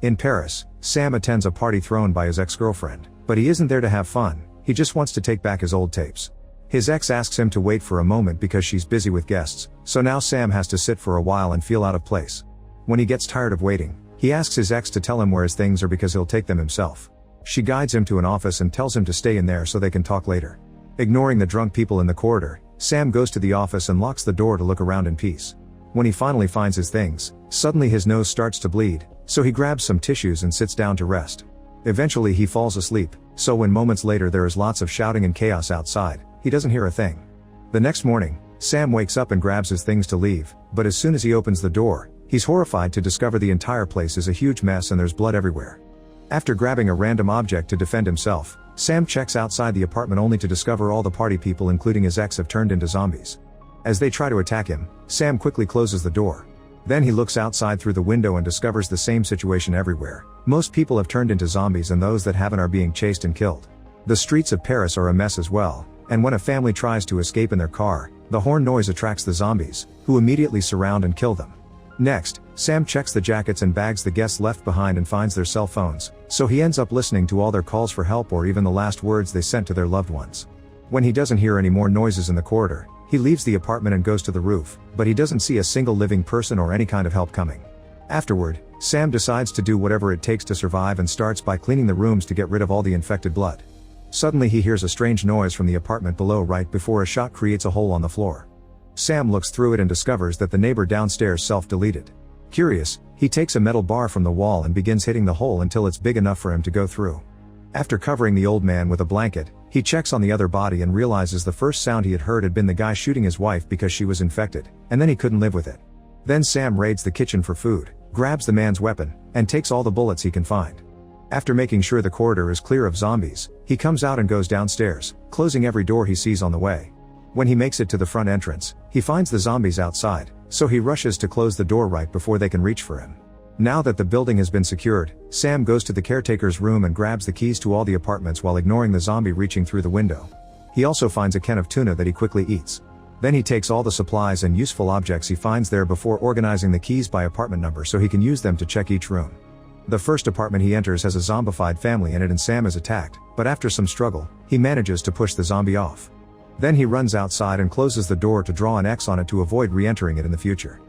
In Paris, Sam attends a party thrown by his ex-girlfriend, but he isn't there to have fun, he just wants to take back his old tapes. His ex asks him to wait for a moment because she's busy with guests, so now Sam has to sit for a while and feel out of place. When he gets tired of waiting, he asks his ex to tell him where his things are because he'll take them himself. She guides him to an office and tells him to stay in there so they can talk later. Ignoring the drunk people in the corridor, Sam goes to the office and locks the door to look around in peace. When he finally finds his things, suddenly his nose starts to bleed, so he grabs some tissues and sits down to rest. Eventually he falls asleep, so when moments later there is lots of shouting and chaos outside, he doesn't hear a thing. The next morning, Sam wakes up and grabs his things to leave, but as soon as he opens the door, he's horrified to discover the entire place is a huge mess and there's blood everywhere. After grabbing a random object to defend himself, Sam checks outside the apartment only to discover all the party people including his ex have turned into zombies. As they try to attack him, Sam quickly closes the door. Then he looks outside through the window and discovers the same situation everywhere. Most people have turned into zombies and those that haven't are being chased and killed. The streets of Paris are a mess as well, and when a family tries to escape in their car, the horn noise attracts the zombies, who immediately surround and kill them. Next, Sam checks the jackets and bags the guests left behind and finds their cell phones, so he ends up listening to all their calls for help or even the last words they sent to their loved ones. When he doesn't hear any more noises in the corridor, he leaves the apartment and goes to the roof, but he doesn't see a single living person or any kind of help coming. Afterward, Sam decides to do whatever it takes to survive and starts by cleaning the rooms to get rid of all the infected blood. Suddenly he hears a strange noise from the apartment below right before a shot creates a hole on the floor. Sam looks through it and discovers that the neighbor downstairs self-deleted. Curious, he takes a metal bar from the wall and begins hitting the hole until it's big enough for him to go through. After covering the old man with a blanket, he checks on the other body and realizes the first sound he had been the guy shooting his wife because she was infected, and then he couldn't live with it. Then Sam raids the kitchen for food, grabs the man's weapon, and takes all the bullets he can find. After making sure the corridor is clear of zombies, he comes out and goes downstairs, closing every door he sees on the way. When he makes it to the front entrance, he finds the zombies outside, so he rushes to close the door right before they can reach for him. Now that the building has been secured, Sam goes to the caretaker's room and grabs the keys to all the apartments while ignoring the zombie reaching through the window. He also finds a can of tuna that he quickly eats. Then he takes all the supplies and useful objects he finds there before organizing the keys by apartment number so he can use them to check each room. The first apartment he enters has a zombified family in it and Sam is attacked, but after some struggle, he manages to push the zombie off. Then he runs outside and closes the door to draw an X on it to avoid re-entering it in the future.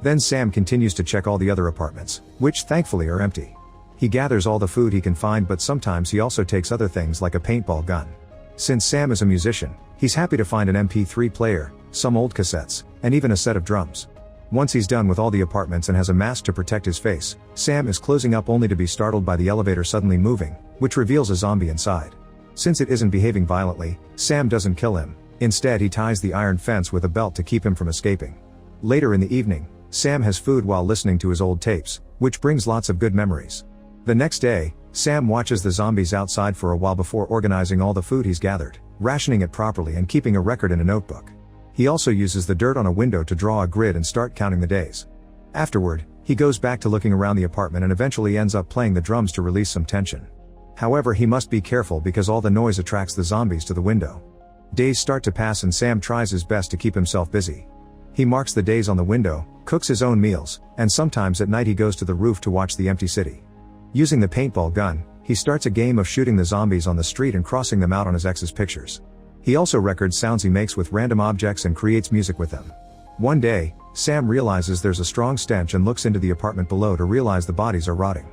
Then Sam continues to check all the other apartments, which thankfully are empty. He gathers all the food he can find, but sometimes he also takes other things like a paintball gun. Since Sam is a musician, he's happy to find an MP3 player, some old cassettes, and even a set of drums. Once he's done with all the apartments and has a mask to protect his face, Sam is closing up only to be startled by the elevator suddenly moving, which reveals a zombie inside. Since it isn't behaving violently, Sam doesn't kill him. Instead, he ties the iron fence with a belt to keep him from escaping. Later in the evening, Sam has food while listening to his old tapes, which brings lots of good memories. The next day, Sam watches the zombies outside for a while before organizing all the food he's gathered, rationing it properly and keeping a record in a notebook. He also uses the dirt on a window to draw a grid and start counting the days. Afterward, he goes back to looking around the apartment and eventually ends up playing the drums to release some tension. However, he must be careful because all the noise attracts the zombies to the window. Days start to pass and Sam tries his best to keep himself busy. He marks the days on the window, cooks his own meals, and sometimes at night he goes to the roof to watch the empty city. Using the paintball gun, he starts a game of shooting the zombies on the street and crossing them out on his ex's pictures. He also records sounds he makes with random objects and creates music with them. One day, Sam realizes there's a strong stench and looks into the apartment below to realize the bodies are rotting.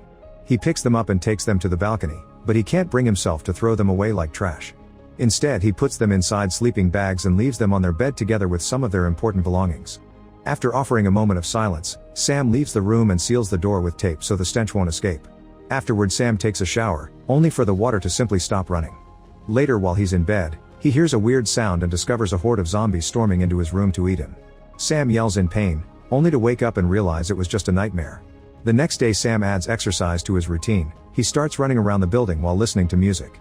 He picks them up and takes them to the balcony, but he can't bring himself to throw them away like trash. Instead, he puts them inside sleeping bags and leaves them on their bed together with some of their important belongings. After offering a moment of silence, Sam leaves the room and seals the door with tape so the stench won't escape. Afterward, Sam takes a shower, only for the water to simply stop running. Later, while he's in bed, he hears a weird sound and discovers a horde of zombies storming into his room to eat him. Sam yells in pain, only to wake up and realize it was just a nightmare. The next day, Sam adds exercise to his routine. He starts running around the building while listening to music.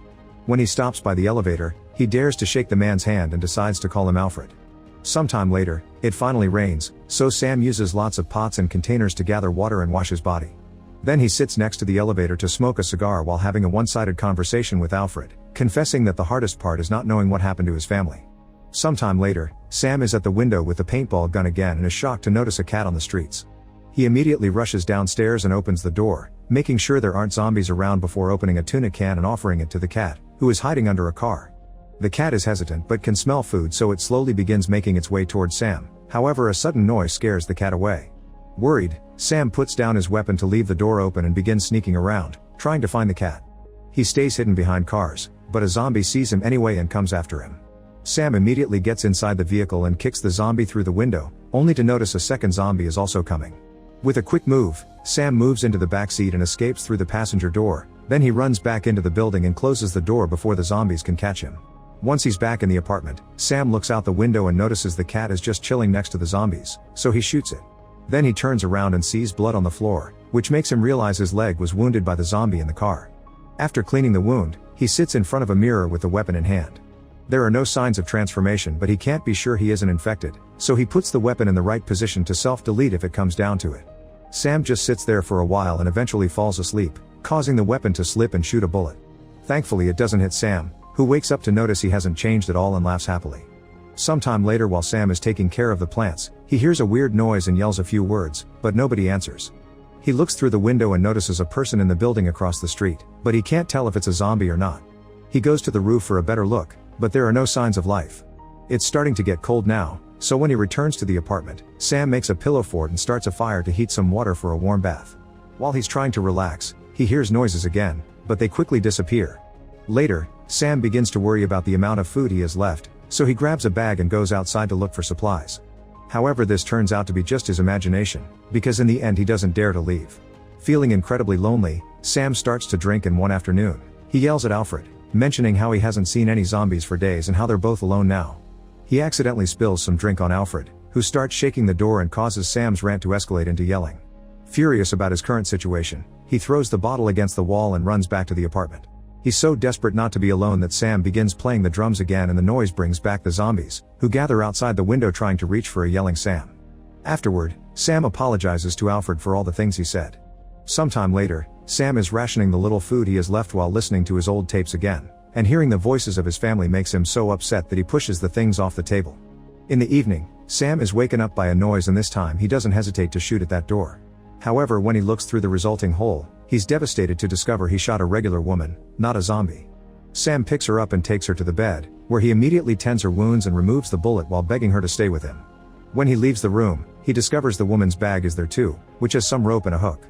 When he stops by the elevator, he dares to shake the man's hand and decides to call him Alfred. Sometime later, it finally rains, so Sam uses lots of pots and containers to gather water and wash his body. Then he sits next to the elevator to smoke a cigar while having a one-sided conversation with Alfred, confessing that the hardest part is not knowing what happened to his family. Sometime later, Sam is at the window with the paintball gun again and is shocked to notice a cat on the streets. He immediately rushes downstairs and opens the door, making sure there aren't zombies around before opening a tuna can and offering it to the cat, who is hiding under a car. The cat is hesitant but can smell food, so it slowly begins making its way towards Sam. However, a sudden noise scares the cat away. Worried, Sam puts down his weapon to leave the door open and begins sneaking around, trying to find the cat. He stays hidden behind cars, but a zombie sees him anyway and comes after him. Sam immediately gets inside the vehicle and kicks the zombie through the window, only to notice a second zombie is also coming. With a quick move, Sam moves into the back seat and escapes through the passenger door. Then he runs back into the building and closes the door before the zombies can catch him. Once he's back in the apartment, Sam looks out the window and notices the cat is just chilling next to the zombies, so he shoots it. Then he turns around and sees blood on the floor, which makes him realize his leg was wounded by the zombie in the car. After cleaning the wound, he sits in front of a mirror with the weapon in hand. There are no signs of transformation, but he can't be sure he isn't infected, so he puts the weapon in the right position to self-delete if it comes down to it. Sam just sits there for a while and eventually falls asleep, causing the weapon to slip and shoot a bullet. Thankfully it doesn't hit Sam, who wakes up to notice he hasn't changed at all and laughs happily. Sometime later, while Sam is taking care of the plants, he hears a weird noise and yells a few words, but nobody answers. He looks through the window and notices a person in the building across the street, but he can't tell if it's a zombie or not. He goes to the roof for a better look, but there are no signs of life. It's starting to get cold now, so when he returns to the apartment, Sam makes a pillow fort and starts a fire to heat some water for a warm bath. While he's trying to relax, he hears noises again, but they quickly disappear. Later, Sam begins to worry about the amount of food he has left, so he grabs a bag and goes outside to look for supplies. However, this turns out to be just his imagination, because in the end he doesn't dare to leave. Feeling incredibly lonely, Sam starts to drink, and one afternoon, he yells at Alfred, mentioning how he hasn't seen any zombies for days and how they're both alone now. He accidentally spills some drink on Alfred, who starts shaking the door and causes Sam's rant to escalate into yelling. Furious about his current situation, he throws the bottle against the wall and runs back to the apartment. He's so desperate not to be alone that Sam begins playing the drums again, and the noise brings back the zombies, who gather outside the window trying to reach for a yelling Sam. Afterward, Sam apologizes to Alfred for all the things he said. Sometime later, Sam is rationing the little food he has left while listening to his old tapes again, and hearing the voices of his family makes him so upset that he pushes the things off the table. In the evening, Sam is waken up by a noise, and this time he doesn't hesitate to shoot at that door. However, when he looks through the resulting hole, he's devastated to discover he shot a regular woman, not a zombie. Sam picks her up and takes her to the bed, where he immediately tends her wounds and removes the bullet while begging her to stay with him. When he leaves the room, he discovers the woman's bag is there too, which has some rope and a hook.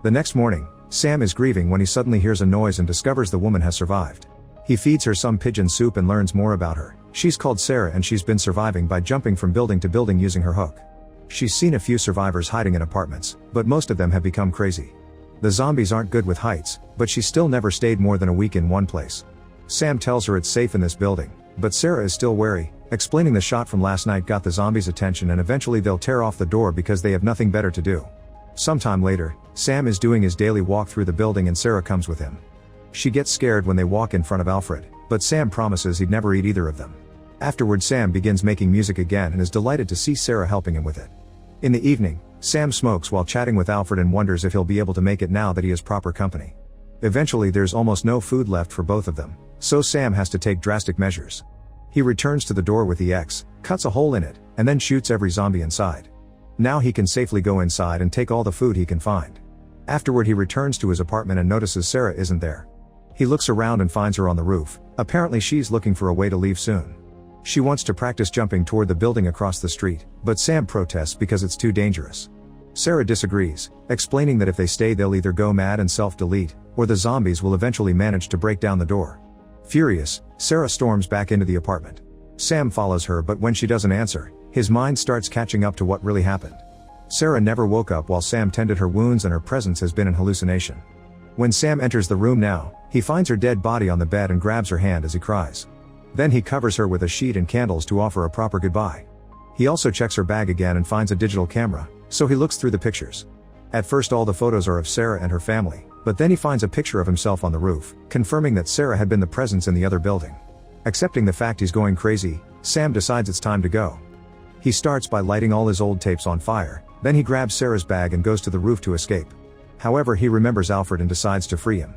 The next morning, Sam is grieving when he suddenly hears a noise and discovers the woman has survived. He feeds her some pigeon soup and learns more about her. She's called Sarah, and she's been surviving by jumping from building to building using her hook. She's seen a few survivors hiding in apartments, but most of them have become crazy. The zombies aren't good with heights, but she still never stayed more than a week in one place. Sam tells her it's safe in this building, but Sarah is still wary, explaining the shot from last night got the zombies' attention and eventually they'll tear off the door because they have nothing better to do. Sometime later, Sam is doing his daily walk through the building and Sarah comes with him. She gets scared when they walk in front of Alfred, but Sam promises he'd never eat either of them. Afterward, Sam begins making music again and is delighted to see Sarah helping him with it. In the evening, Sam smokes while chatting with Alfred and wonders if he'll be able to make it now that he has proper company. Eventually, there's almost no food left for both of them, so Sam has to take drastic measures. He returns to the door with the X, cuts a hole in it, and then shoots every zombie inside. Now he can safely go inside and take all the food he can find. Afterward, he returns to his apartment and notices Sarah isn't there. He looks around and finds her on the roof. Apparently she's looking for a way to leave soon. She wants to practice jumping toward the building across the street, but Sam protests because it's too dangerous. Sarah disagrees, explaining that if they stay they'll either go mad and self-delete, or the zombies will eventually manage to break down the door. Furious, Sarah storms back into the apartment. Sam follows her, but when she doesn't answer, his mind starts catching up to what really happened. Sarah never woke up while Sam tended her wounds, and her presence has been an hallucination. When Sam enters the room now, he finds her dead body on the bed and grabs her hand as he cries. Then he covers her with a sheet and candles to offer a proper goodbye. He also checks her bag again and finds a digital camera, so he looks through the pictures. At first all the photos are of Sarah and her family, but then he finds a picture of himself on the roof, confirming that Sarah had been the presence in the other building. Accepting the fact he's going crazy, Sam decides it's time to go. He starts by lighting all his old tapes on fire, then he grabs Sarah's bag and goes to the roof to escape. However, he remembers Alfred and decides to free him.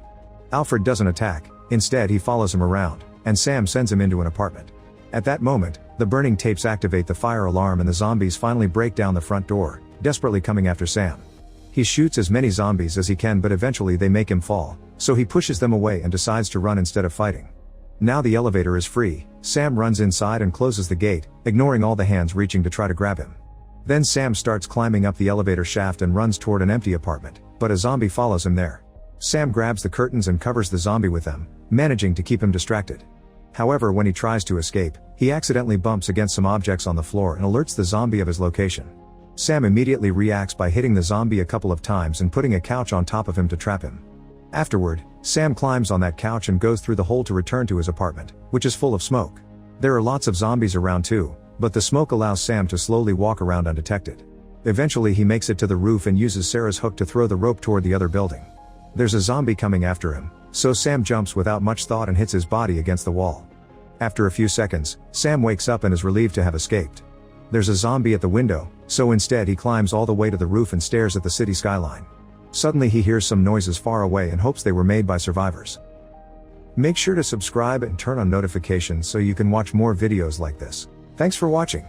Alfred doesn't attack, instead he follows him around, and Sam sends him into an apartment. At that moment, the burning tapes activate the fire alarm and the zombies finally break down the front door, desperately coming after Sam. He shoots as many zombies as he can, but eventually they make him fall, so he pushes them away and decides to run instead of fighting. Now the elevator is free, Sam runs inside and closes the gate, ignoring all the hands reaching to try to grab him. Then Sam starts climbing up the elevator shaft and runs toward an empty apartment, but a zombie follows him there. Sam grabs the curtains and covers the zombie with them, managing to keep him distracted. However, when he tries to escape, he accidentally bumps against some objects on the floor and alerts the zombie of his location. Sam immediately reacts by hitting the zombie a couple of times and putting a couch on top of him to trap him. Afterward, Sam climbs on that couch and goes through the hole to return to his apartment, which is full of smoke. There are lots of zombies around too, but the smoke allows Sam to slowly walk around undetected. Eventually he makes it to the roof and uses Sarah's hook to throw the rope toward the other building. There's a zombie coming after him, so Sam jumps without much thought and hits his body against the wall. After a few seconds, Sam wakes up and is relieved to have escaped. There's a zombie at the window, so instead he climbs all the way to the roof and stares at the city skyline. Suddenly he hears some noises far away and hopes they were made by survivors. Make sure to subscribe and turn on notifications so you can watch more videos like this. Thanks for watching.